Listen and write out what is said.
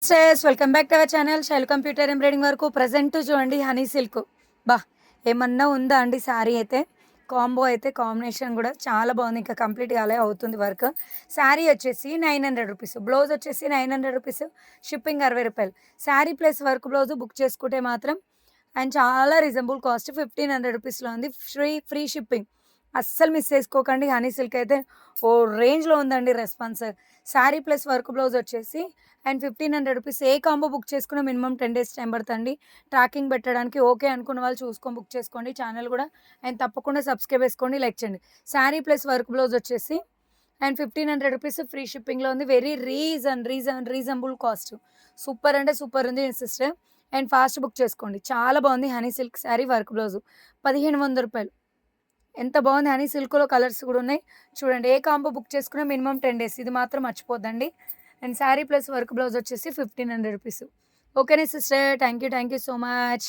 welcome back to our channel Shailu computer embroidering వరకు present చూడండి honey silk బా ఏమన్నా ఉందా అండి శారీ అయితే కాంబో అయితే కాంబినేషన్ కూడా చాలా బాగుంది ఇంకా కంప్లీట్గా అలా అవుతుంది వర్క్ శారీ వచ్చేసి 900 రూపీస్ బ్లౌజ్ వచ్చేసి 900 రూపీస్ షిప్పింగ్ 60 రూపాయలు sari plus work blouse book చేసుకుంటే మాత్రం అండ్ చాలా రీజనబుల్ కాస్ట్ 1500 రూపీస్లో ఉంది ఫ్రీ షిప్పింగ్ అస్సలు మిస్ చేసుకోకండి హనీ సిల్క్ అయితే ఓ రేంజ్లో ఉందండి response sari plus work blouse వచ్చేసి అండ్ 1500 రూపీస్ ఏ కాంబో బుక్ చేసుకున్న మినిమం 10 days టైం పడుతుంది ట్రాకింగ్ పెట్టడానికి ఓకే అనుకున్న వాళ్ళు చూసుకొని బుక్ చేసుకోండి ఛానల్ కూడా అండ్ తప్పకుండా సబ్స్క్రైబ్ చేసుకోండి లైక్ చేయండి శారీ ప్లస్ వర్క్ బ్లౌజ్ వచ్చేసి అండ్ 1500 రూపీస్ ఫ్రీ షిప్పింగ్లో ఉంది వెరీ రీజనబుల్ కాస్ట్ సూపర్ అంటే సూపర్ ఉంది సిస్టర్ అండ్ ఫాస్ట్ బుక్ చేసుకోండి చాలా బాగుంది honey silk sari work blouse 1500 రూపాయలు ఎంత బాగుంది హనీ సిల్క్లో కలర్స్ కూడా ఉన్నాయి చూడండి ఏ కాంబో బుక్ చేసుకున్నా మినిమం 10 days ఇది మాత్రం మర్చిపోద్దండి and sari plus work blouse వచ్చేసి 1500 రూపీస్ ఓకేనా sister thank you so much